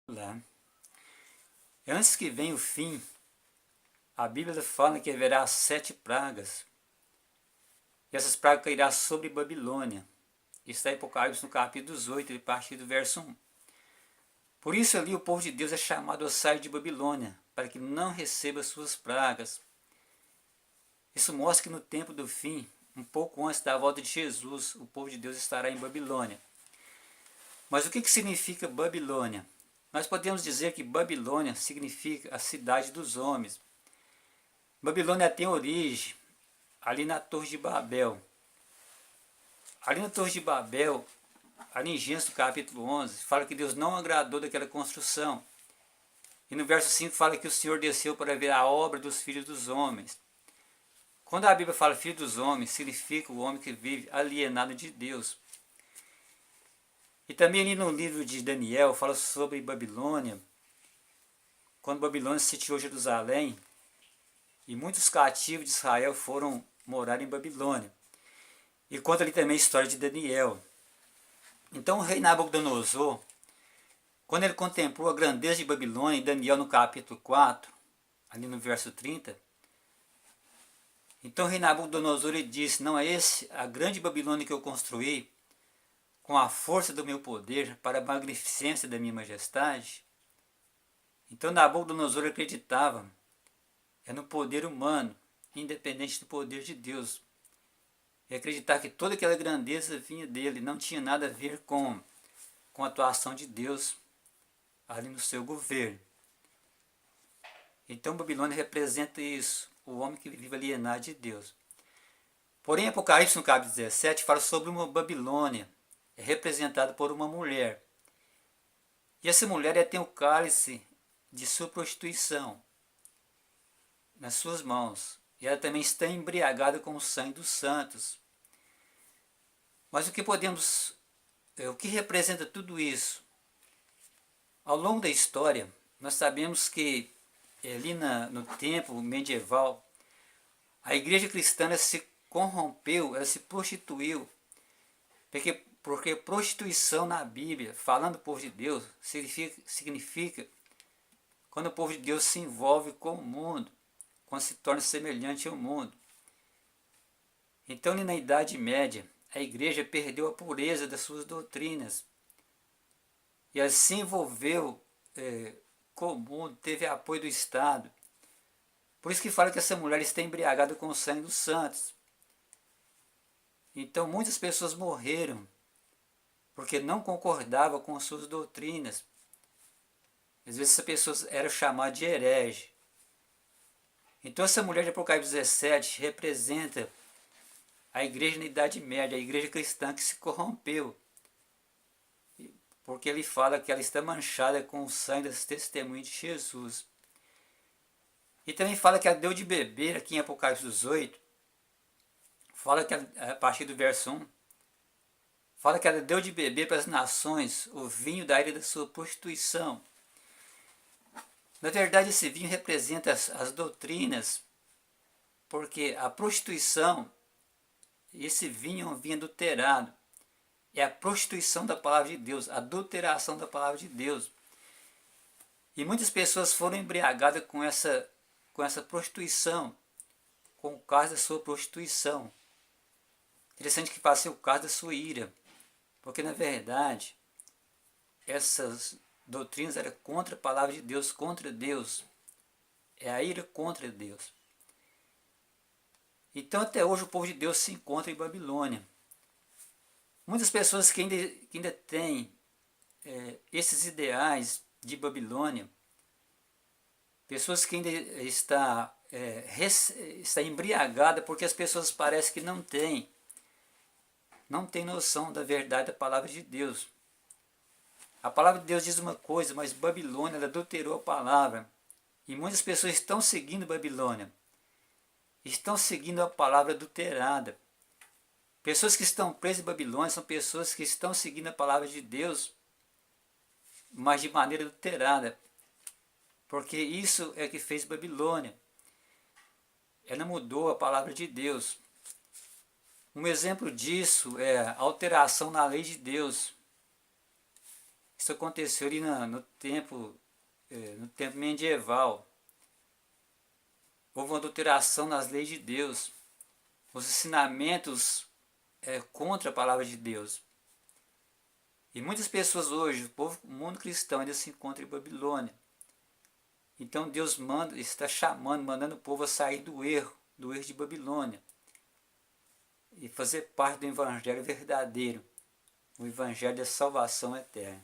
Lá. Antes que venha o fim, a Bíblia fala que haverá 7 pragas. E essas pragas cairão sobre Babilônia. Está em Apocalipse no capítulo 18, a partir do verso 1. Por isso ali o povo de Deus é chamado a sair de Babilônia, para que não receba suas pragas. Isso mostra que no tempo do fim, um pouco antes da volta de Jesus, o povo de Deus estará em Babilônia. Mas o que significa Babilônia? Nós podemos dizer que Babilônia significa a cidade dos homens. Babilônia tem origem ali na Torre de Babel. Ali na Torre de Babel, ali em Gênesis capítulo 11, fala que Deus não agradou daquela construção. E no verso 5 fala que o Senhor desceu para ver a obra dos filhos dos homens. Quando a Bíblia fala filho dos homens, significa o homem que vive alienado de Deus. E também ali no livro de Daniel fala sobre Babilônia, quando Babilônia sitiou Jerusalém, e muitos cativos de Israel foram morar em Babilônia. E conta ali também a história de Daniel. Então o rei Nabucodonosor, quando ele contemplou a grandeza de Babilônia, em Daniel no capítulo 4, ali no verso 30, então o rei Nabucodonosor ele disse, não é esse a grande Babilônia que eu construí, com a força do meu poder, para a magnificência da minha majestade? Então Nabucodonosor acreditava no poder humano, independente do poder de Deus. E acreditar que toda aquela grandeza vinha dele, não tinha nada a ver com a atuação de Deus ali no seu governo. Então Babilônia representa isso, o homem que vive alienado de Deus. Porém, Apocalipse no capítulo 17 fala sobre uma Babilônia, representada por uma mulher. E essa mulher tem o cálice de sua prostituição nas suas mãos. E ela também está embriagada com o sangue dos santos. Mas o que representa tudo isso? Ao longo da história, nós sabemos que ali no tempo medieval, a igreja cristã se corrompeu, ela se prostituiu, porque prostituição na Bíblia, falando do povo de Deus, significa quando o povo de Deus se envolve com o mundo, quando se torna semelhante ao mundo. Então, na Idade Média, a igreja perdeu a pureza das suas doutrinas e ela se envolveu com o mundo, teve apoio do Estado. Por isso que fala que essa mulher está embriagada com o sangue dos santos. Então muitas pessoas morreram porque não concordavam com as suas doutrinas. Às vezes essas pessoas eram chamadas de herege. Então essa mulher de Apocalipse 17 representa a igreja na Idade Média, a igreja cristã que se corrompeu. Porque ele fala que ela está manchada com o sangue das testemunhas de Jesus. E também fala que ela deu de beber, aqui em Apocalipse 18, fala que a partir do verso 1, fala que ela deu de beber para as nações o vinho da ira da sua prostituição. Na verdade, esse vinho representa as doutrinas, porque a prostituição, esse vinho é um vinho adulterado. É a prostituição da palavra de Deus, a adulteração da palavra de Deus. E muitas pessoas foram embriagadas com essa prostituição, com o caso da sua prostituição. Interessante que passei o caso da sua ira, porque na verdade essas doutrinas eram contra a palavra de Deus, contra Deus. É a ira contra Deus. Então até hoje o povo de Deus se encontra em Babilônia. Muitas pessoas que ainda têm esses ideais de Babilônia, pessoas que ainda está embriagada porque as pessoas parecem que não têm noção da verdade da palavra de Deus. A palavra de Deus diz uma coisa, mas Babilônia ela adulterou a palavra. E muitas pessoas estão seguindo Babilônia. Estão seguindo a palavra adulterada. Pessoas que estão presas em Babilônia são pessoas que estão seguindo a palavra de Deus, mas de maneira adulterada. Porque isso é que fez Babilônia. Ela mudou a palavra de Deus. Um exemplo disso é a alteração na lei de Deus. Isso aconteceu ali no tempo medieval. Houve uma adulteração nas leis de Deus. Os ensinamentos contra a palavra de Deus. E muitas pessoas hoje, o mundo cristão ainda se encontra em Babilônia. Então Deus está mandando o povo a sair do erro de Babilônia. E fazer parte do evangelho verdadeiro, o evangelho da salvação eterna.